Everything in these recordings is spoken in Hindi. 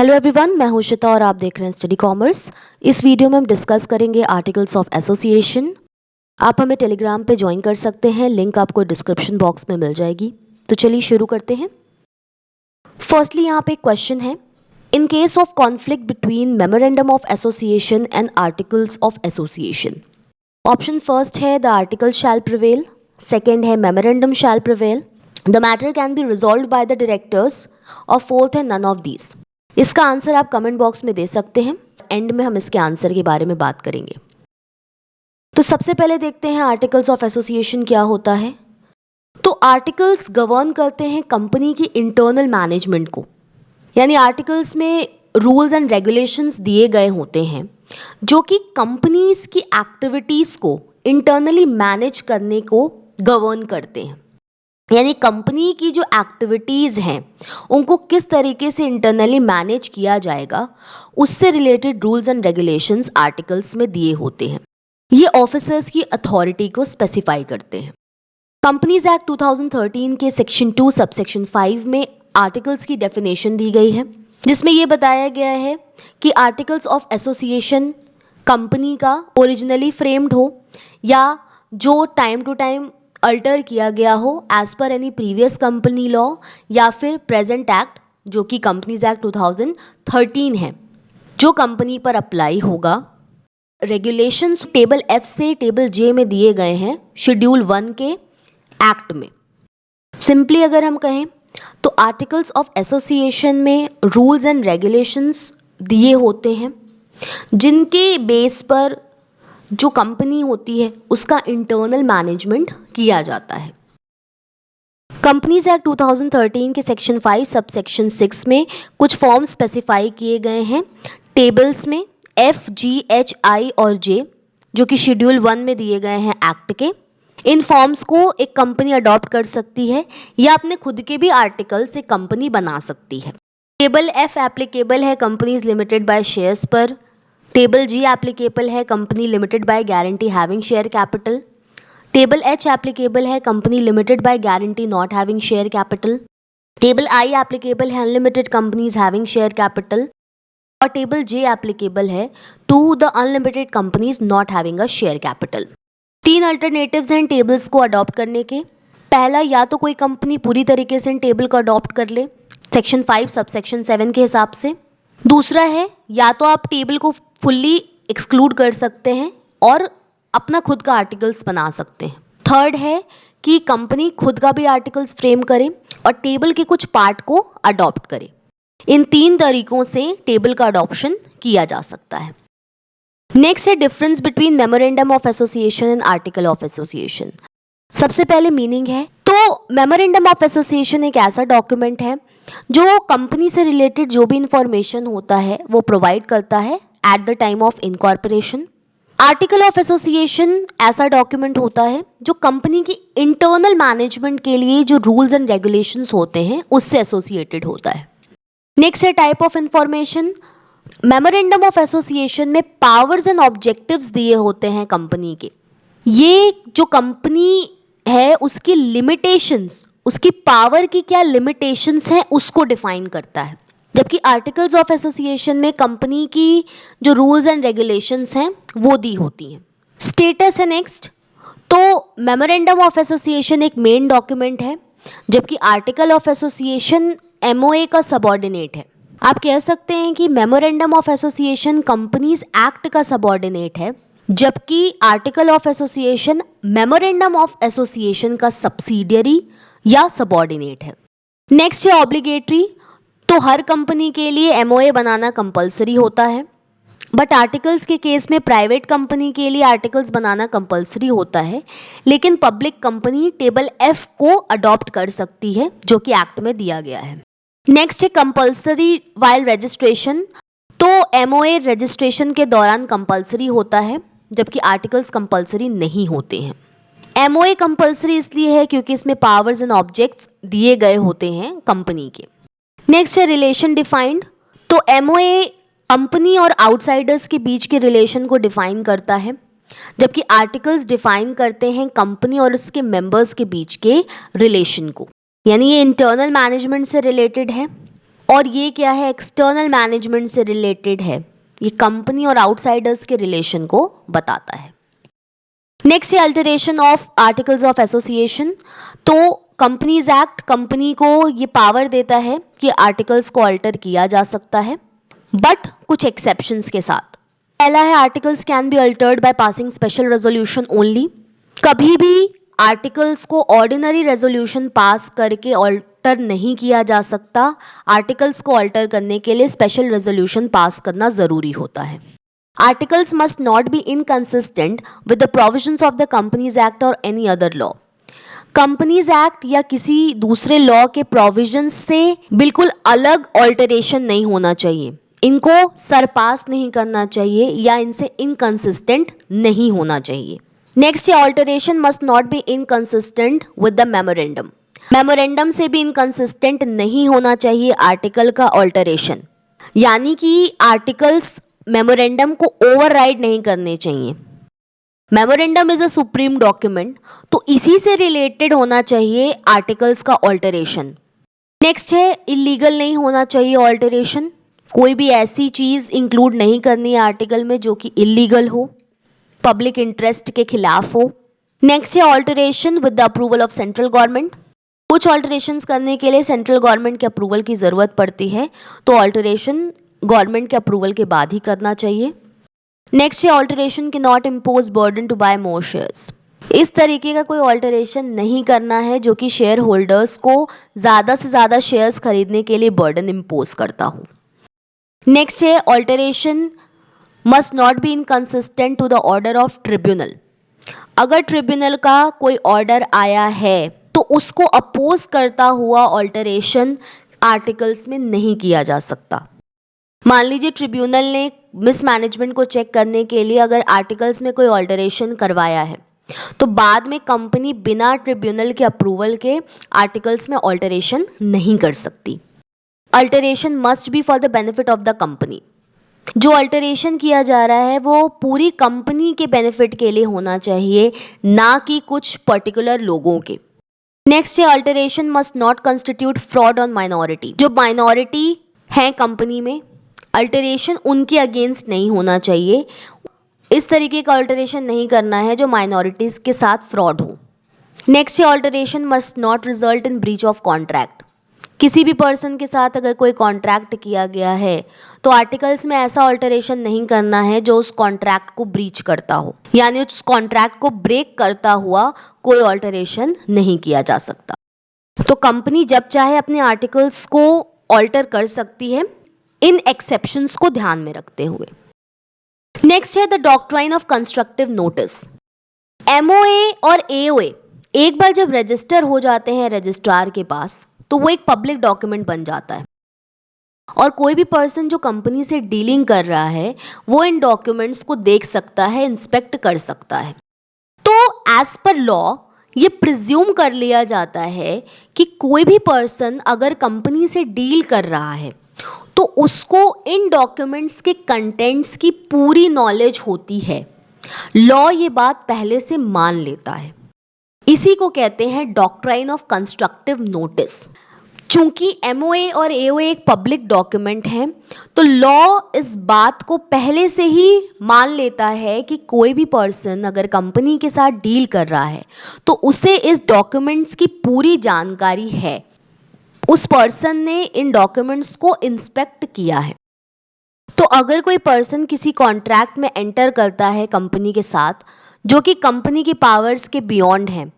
हेलो एवरीवन, मैं हूं श्वेता और आप देख रहे हैं स्टडी कॉमर्स। इस वीडियो में हम डिस्कस करेंगे आर्टिकल्स ऑफ एसोसिएशन। आप हमें टेलीग्राम पे ज्वाइन कर सकते हैं, लिंक आपको डिस्क्रिप्शन बॉक्स में मिल जाएगी। तो चलिए शुरू करते हैं। फर्स्टली यहाँ पे एक क्वेश्चन है, in case of conflict between memorandum of association and articles of association. Option first है the article shall prevail, second है memorandum shall prevail, the matter can be resolve by the directors, और फोर्थ है नन ऑफ दीज। इसका आंसर आप कमेंट बॉक्स में दे सकते हैं। एंड में हम इसके आंसर के बारे में बात करेंगे। तो सबसे पहले देखते हैं आर्टिकल्स ऑफ एसोसिएशन क्या होता है। तो आर्टिकल्स गवर्न करते हैं कंपनी की इंटरनल मैनेजमेंट को, यानी आर्टिकल्स में रूल्स एंड रेगुलेशंस दिए गए होते हैं जो कि कंपनीज की एक्टिविटीज़ को इंटरनली मैनेज करने को गवर्न करते हैं। यानी कंपनी की जो एक्टिविटीज़ हैं उनको किस तरीके से इंटरनली मैनेज किया जाएगा, उससे related rules and regulations articles में दिए होते हैं। ये ऑफिसर्स की अथॉरिटी को स्पेसिफाई करते हैं। कंपनीज एक्ट 2013 के सेक्शन 2 सबसेक्शन 5 में आर्टिकल्स की डेफिनेशन दी गई है, जिसमें ये बताया गया है कि आर्टिकल्स ऑफ एसोसिएशन कंपनी का ओरिजिनली फ्रेम्ड हो या जो टाइम टू टाइम अल्टर किया गया हो as per any previous company law या फिर प्रेजेंट एक्ट जो कि कंपनीज एक्ट 2013 है, जो कंपनी पर अप्लाई होगा। रेगुलेशंस टेबल एफ से टेबल जे में दिए गए हैं शेड्यूल 1 के एक्ट में। सिंपली अगर हम कहें तो आर्टिकल्स ऑफ एसोसिएशन में रूल्स एंड रेगुलेशंस दिए होते हैं जिनके बेस पर जो कंपनी होती है उसका इंटरनल मैनेजमेंट किया जाता है। कंपनीज एक्ट 2013 के सेक्शन 5 सब सेक्शन 6 में कुछ फॉर्म स्पेसिफाई किए गए हैं टेबल्स में एफ, जी, एच, आई और जे, जो कि शेड्यूल 1 में दिए गए हैं एक्ट के। इन फॉर्म्स को एक कंपनी अडॉप्ट कर सकती है या अपने खुद के भी आर्टिकल से कंपनी बना सकती है। टेबल एफ एप्लीकेबल है कंपनीज लिमिटेड बाय शेयर्स पर। टेबल जी एप्लीकेबल है company limited by guarantee having share capital. Table H applicable है company limited by guarantee not having share capital. Table I applicable है unlimited companies having share capital. और टेबल जे एप्लीकेबल है to the unlimited companies not having a share capital. 3 alternatives हैं टेबल्स को अडॉप्ट करने के। पहला, या तो कोई कंपनी पूरी तरीके से इन टेबल को अडॉप्ट कर ले सेक्शन 5 सब सेक्शन 7 के हिसाब से। दूसरा है, या तो आप टेबल को फुल्ली एक्सक्लूड कर सकते हैं और अपना खुद का आर्टिकल्स बना सकते हैं। थर्ड है कि कंपनी खुद का भी आर्टिकल्स फ्रेम करे और टेबल के कुछ पार्ट को अडॉप्ट करे। इन 3 तरीकों से टेबल का अडॉप्शन किया जा सकता है। नेक्स्ट है difference between memorandum of association and article of association. सबसे पहले मीनिंग है, तो मेमोरेंडम ऑफ एसोसिएशन एक ऐसा डॉक्यूमेंट है जो कंपनी से रिलेटेड जो भी इंफॉर्मेशन होता है वो प्रोवाइड करता है at the time of incorporation. Article of association ऐसा डॉक्यूमेंट होता है जो कंपनी की इंटरनल मैनेजमेंट के लिए जो रूल्स एंड रेगुलेशंस होते हैं उससे एसोसिएटेड होता है। नेक्स्ट है type of information. Memorandum of association में पावर्स एंड ऑब्जेक्टिव्स दिए होते हैं कंपनी के। ये जो कंपनी है उसकी लिमिटेशंस, उसकी पावर की क्या लिमिटेशंस हैं उसको डिफाइन करता है, जबकि आर्टिकल्स ऑफ एसोसिएशन में कंपनी की जो रूल्स एंड रेगुलेशंस हैं वो दी होती हैं। स्टेटस है नेक्स्ट। तो मेमोरेंडम ऑफ एसोसिएशन एक मेन डॉक्यूमेंट है जबकि आर्टिकल ऑफ एसोसिएशन एमओए का सबऑर्डिनेट है। आप कह सकते हैं कि memorandum of association companies act का सबऑर्डिनेट है जबकि article of association memorandum of association का सब्सिडियरी या सबऑर्डिनेट है। नेक्स्ट है ऑब्लिगेटरी। तो हर कंपनी के लिए एमओए बनाना कंपलसरी होता है, बट आर्टिकल्स के केस में प्राइवेट कंपनी के लिए आर्टिकल्स बनाना कंपलसरी होता है, लेकिन पब्लिक कंपनी टेबल एफ को अडॉप्ट कर सकती है जो कि एक्ट में दिया गया है। नेक्स्ट है कंपलसरी वाइल रजिस्ट्रेशन। तो एमओए रजिस्ट्रेशन के दौरान कंपलसरी होता है जबकि आर्टिकल्स कंपलसरी नहीं होते हैं। एमओए कंपलसरी इसलिए है क्योंकि इसमें पावर्स एंड ऑब्जेक्ट्स दिए गए होते हैं कंपनी के। नेक्स्ट है रिलेशन डिफाइंड। तो एमओए कंपनी और आउटसाइडर्स के बीच के रिलेशन को डिफाइन करता है जबकि आर्टिकल्स डिफाइन करते हैं कंपनी और उसके मेंबर्स के बीच के रिलेशन को, यानी ये इंटरनल मैनेजमेंट से रिलेटेड है और ये क्या है, एक्सटर्नल मैनेजमेंट से रिलेटेड है। ये कंपनी और आउटसाइडर्स के रिलेशन को बताता है। नेक्स्ट है alteration of articles of association. तो कंपनीज एक्ट कंपनी को ये पावर देता है कि आर्टिकल्स को अल्टर किया जा सकता है, बट कुछ एक्सेप्शंस के साथ। पहला है articles can be altered by passing special resolution only. कभी भी आर्टिकल्स को ऑर्डिनरी रेजोल्यूशन पास करके अल्टर नहीं किया जा सकता। आर्टिकल्स को अल्टर करने के लिए स्पेशल रेजोल्यूशन पास करना जरूरी होता है। Articles must not be inconsistent with the provisions of the companies act और any other law. Companies act या किसी दूसरे लॉ के प्रोविजंस से बिल्कुल अलग ऑल्टरेशन नहीं होना चाहिए, इनको सरपास नहीं करना चाहिए या इनसे इनकंसिस्टेंट नहीं होना चाहिए। नेक्स्ट है alteration must not be inconsistent with the memorandum. Memorandum से भी इनकंसिस्टेंट नहीं होना चाहिए आर्टिकल का ऑल्टरेशन, यानी कि आर्टिकल्स मेमोरेंडम को ओवरराइड नहीं करने चाहिए। Memorandum is a supreme document, तो इसी से रिलेटेड होना चाहिए आर्टिकल्स का ऑल्टरेशन। नेक्स्ट है इलीगल नहीं होना चाहिए ऑल्टरेशन। कोई भी ऐसी चीज इंक्लूड नहीं करनी है आर्टिकल में जो कि इलीगल हो, पब्लिक इंटरेस्ट के खिलाफ हो। नेक्स्ट है alteration with the approval of central government. कुछ ऑल्टरेशंस करने के लिए सेंट्रल गवर्नमेंट के अप्रूवल की जरूरत पड़ती है, तो ऑल्टरेशन गवर्नमेंट के अप्रूवल के बाद ही करना चाहिए। नेक्स्ट है alteration cannot impose burden to buy more shares. इस तरीके का कोई ऑल्टरेशन नहीं करना है जो कि शेयर होल्डर्स को ज़्यादा से ज़्यादा शेयर्स खरीदने के लिए बर्डन इम्पोज करता हो। नेक्स्ट है alteration must not be inconsistent to the order of tribunal. अगर ट्रिब्यूनल का कोई ऑर्डर आया है तो उसको अपोज करता हुआ ऑल्टरेशन आर्टिकल्स में नहीं किया जा सकता। मान लीजिए ट्रिब्यूनल ने मिसमैनेजमेंट को चेक करने के लिए अगर आर्टिकल्स में कोई ऑल्टरेशन करवाया है, तो बाद में कंपनी बिना ट्रिब्यूनल के अप्रूवल के आर्टिकल्स में ऑल्टरेशन नहीं कर सकती। Alteration must be for the benefit of the company. जो अल्टरेशन किया जा रहा है वो पूरी कंपनी के बेनिफिट के लिए होना चाहिए, ना कि कुछ पर्टिकुलर लोगों के। नेक्स्ट है alteration must not constitute fraud on minority. जो माइनॉरिटी है कंपनी में, अल्टरेशन उनके अगेंस्ट नहीं होना चाहिए। इस तरीके का अल्टरेशन नहीं करना है जो माइनॉरिटीज के साथ फ्रॉड हो। नेक्स्ट है alteration must not result in breach of contract. किसी भी पर्सन के साथ अगर कोई कॉन्ट्रैक्ट किया गया है तो आर्टिकल्स में ऐसा अल्टरेशन नहीं करना है जो उस कॉन्ट्रैक्ट को ब्रीच करता हो, यानी उस कॉन्ट्रैक्ट को ब्रेक करता हुआ कोई अल्टरेशन नहीं किया जा सकता। तो कंपनी जब चाहे अपने आर्टिकल्स को ऑल्टर कर सकती है, इन एक्सेप्शंस को ध्यान में रखते हुए। नेक्स्ट है the doctrine of constructive notice. MOA और एओए एक बार जब रजिस्टर हो जाते हैं रजिस्ट्रार के पास तो वो एक पब्लिक डॉक्यूमेंट बन जाता है, और कोई भी पर्सन जो कंपनी से डीलिंग कर रहा है वो इन डॉक्यूमेंट्स को देख सकता है, इंस्पेक्ट कर सकता है। तो एज पर लॉ ये प्रिज्यूम कर लिया जाता है कि कोई भी पर्सन अगर कंपनी से डील कर रहा है तो उसको इन डॉक्यूमेंट्स के कंटेंट्स की पूरी नॉलेज होती है। लॉ ये बात पहले से मान लेता है। इसी को कहते हैं डॉक्ट्राइन ऑफ कंस्ट्रक्टिव नोटिस। चूंकि एमओए और एओए एक पब्लिक डॉक्यूमेंट है, तो लॉ इस बात को पहले से ही मान लेता है कि कोई भी पर्सन अगर कंपनी के साथ डील कर रहा है तो उसे इस डॉक्यूमेंट्स की पूरी जानकारी है, उस पर्सन ने इन डॉक्यूमेंट्स को इंस्पेक्ट किया है। तो अगर कोई पर्सन किसी कॉन्ट्रैक्ट में एंटर करता है कंपनी के साथ जो कि कंपनी की पावर्स के बियॉन्ड है,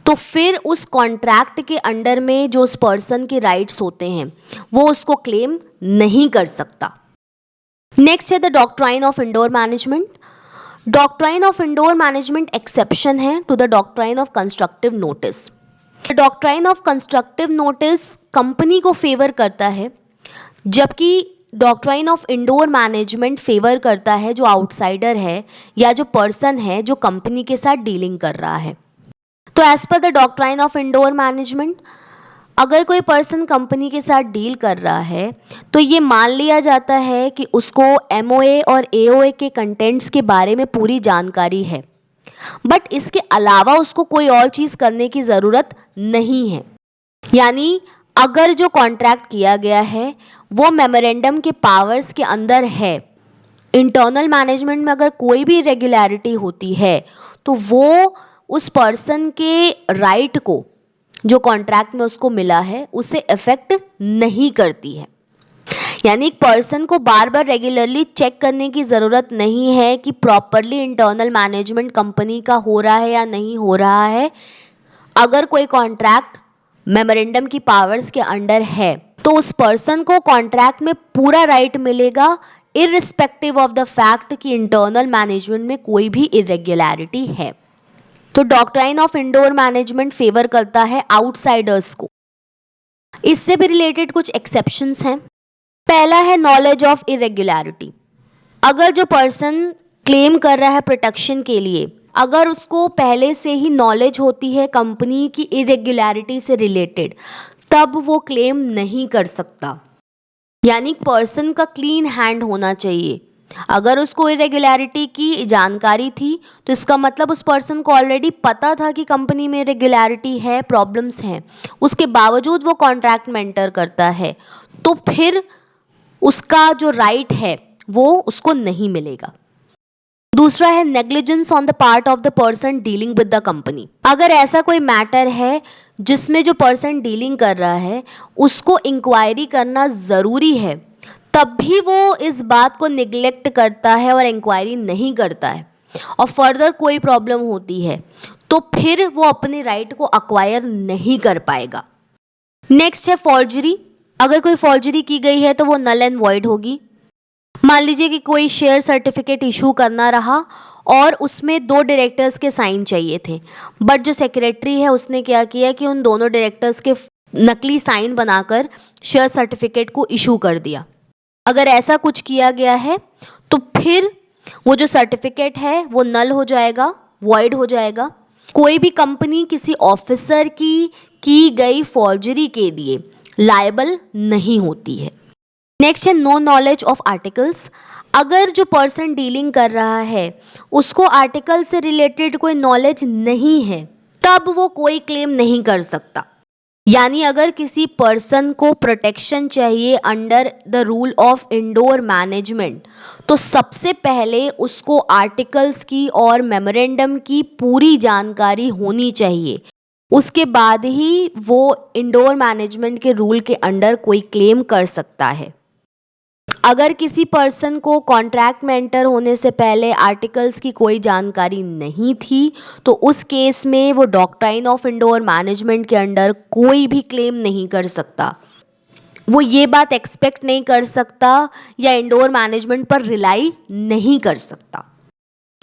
तो फिर उस कॉन्ट्रैक्ट के अंडर में जो उस पर्सन के राइट्स होते हैं वो उसको क्लेम नहीं कर सकता। नेक्स्ट है the doctrine of indoor management. Doctrine of indoor management exception है to the doctrine of constructive notice. Doctrine of constructive notice company को फेवर करता है, जबकि doctrine of indoor management favour करता है जो आउटसाइडर है या जो पर्सन है जो कंपनी के साथ डीलिंग कर रहा है। तो as per the doctrine of indoor management, अगर कोई पर्सन कंपनी के साथ डील कर रहा है तो ये मान लिया जाता है कि उसको एमओए और एओए के कंटेंट्स के बारे में पूरी जानकारी है, बट इसके अलावा उसको कोई और चीज़ करने की ज़रूरत नहीं है। यानी अगर जो कॉन्ट्रैक्ट किया गया है वो मेमोरेंडम के पावर्स के अंदर है, इंटरनल मैनेजमेंट में अगर कोई भी इरेगुलरिटी होती है तो वो उस पर्सन के राइट को जो कॉन्ट्रैक्ट में उसको मिला है उसे इफेक्ट नहीं करती है। यानी एक पर्सन को बार बार रेगुलरली चेक करने की ज़रूरत नहीं है कि प्रॉपरली इंटरनल मैनेजमेंट कंपनी का हो रहा है या नहीं हो रहा है। अगर कोई कॉन्ट्रैक्ट मेमोरेंडम की पावर्स के अंडर है तो उस पर्सन को कॉन्ट्रैक्ट में पूरा राइट मिलेगा, इररिस्पेक्टिव ऑफ द फैक्ट कि इंटरनल मैनेजमेंट में कोई भी इरेगुलरिटी है। तो doctrine of indoor management favour करता है आउटसाइडर्स को। इससे भी रिलेटेड कुछ एक्सेप्शंस हैं। पहला है नॉलेज ऑफ इरेगुलरिटी। अगर जो पर्सन क्लेम कर रहा है प्रोटेक्शन के लिए, अगर उसको पहले से ही नॉलेज होती है कंपनी की इरेगुलरिटी से रिलेटेड, तब वो क्लेम नहीं कर सकता। यानी पर्सन का क्लीन हैंड होना चाहिए। अगर उसको इरेगुलरिटी की जानकारी थी तो इसका मतलब उस पर्सन को ऑलरेडी पता था कि कंपनी में इरेगुलरिटी है, प्रॉब्लम्स हैं, उसके बावजूद वो कॉन्ट्रैक्ट में एंटर करता है, तो फिर उसका जो राइट है वो उसको नहीं मिलेगा। दूसरा है negligence on the part of the person dealing with the company. अगर ऐसा कोई मैटर है जिसमें जो पर्सन डीलिंग कर रहा है उसको इंक्वायरी करना ज़रूरी है, तब भी वो इस बात को निगलेक्ट करता है और इंक्वायरी नहीं करता है और फर्दर कोई प्रॉब्लम होती है तो फिर वो अपने राइट को अक्वायर नहीं कर पाएगा। नेक्स्ट है फॉर्जरी। अगर कोई फॉर्जरी की गई है तो वो नल एंड वॉइड होगी। मान लीजिए कि कोई शेयर सर्टिफिकेट इशू करना रहा और उसमें 2 डायरेक्टर्स के साइन चाहिए थे, बट जो सेक्रेटरी है उसने क्या किया कि उन दोनों डायरेक्टर्स के नकली साइन बनाकर शेयर सर्टिफिकेट को इशू कर दिया। अगर ऐसा कुछ किया गया है तो फिर वो जो सर्टिफिकेट है वो नल हो जाएगा, वॉइड हो जाएगा। कोई भी कंपनी किसी ऑफिसर की गई फॉर्जरी के लिए लायबल नहीं होती है। नेक्स्ट है नो नॉलेज ऑफ आर्टिकल्स। अगर जो पर्सन डीलिंग कर रहा है उसको आर्टिकल से रिलेटेड कोई नॉलेज नहीं है, तब वो कोई क्लेम नहीं कर सकता। यानी अगर किसी पर्सन को प्रोटेक्शन चाहिए under the rule of indoor management, तो सबसे पहले उसको आर्टिकल्स की और मेमोरेंडम की पूरी जानकारी होनी चाहिए। उसके बाद ही वो इंडोर मैनेजमेंट के रूल के अंडर कोई क्लेम कर सकता है। अगर किसी पर्सन को कॉन्ट्रैक्ट में एंटर होने से पहले आर्टिकल्स की कोई जानकारी नहीं थी तो उस केस में वो डॉक्ट्राइन ऑफ इंडोर मैनेजमेंट के अंडर कोई भी क्लेम नहीं कर सकता। वो ये बात एक्सपेक्ट नहीं कर सकता या इंडोर मैनेजमेंट पर रिलाई नहीं कर सकता,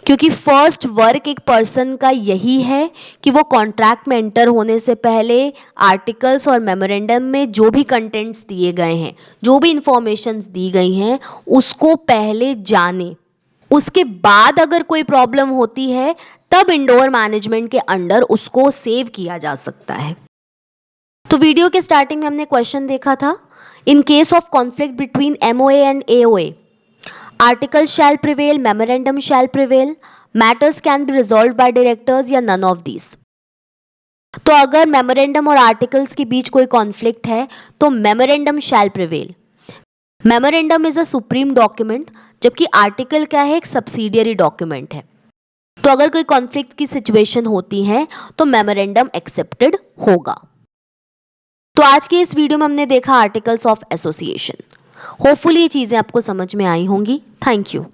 क्योंकि फर्स्ट वर्क एक पर्सन का यही है कि वो कॉन्ट्रैक्ट में एंटर होने से पहले आर्टिकल्स और मेमोरेंडम में जो भी कंटेंट्स दिए गए हैं, जो भी इंफॉर्मेशंस दी गई हैं, उसको पहले जाने। उसके बाद अगर कोई प्रॉब्लम होती है तब इंडोर मैनेजमेंट के अंडर उसको सेव किया जा सकता है। तो वीडियो के स्टार्टिंग में हमने क्वेश्चन देखा था, इन case of conflict between MOA and AOA, articles shall prevail, memorandum shall prevail, matters can be resolved by directors या none of these। तो अगर मेमोरेंडम और आर्टिकल्स के बीच कोई कॉन्फ्लिक्ट है तो memorandum shall prevail. Memorandum is a supreme document, जबकि आर्टिकल क्या है, एक सब्सिडियरी डॉक्यूमेंट है। तो अगर कोई कॉन्फ्लिक्ट की सिचुएशन होती है तो मेमोरेंडम एक्सेप्टेड होगा। तो आज के इस वीडियो में हमने देखा आर्टिकल्स ऑफ एसोसिएशन। होपफुली ये चीज़ें आपको समझ में आई होंगी। Thank you.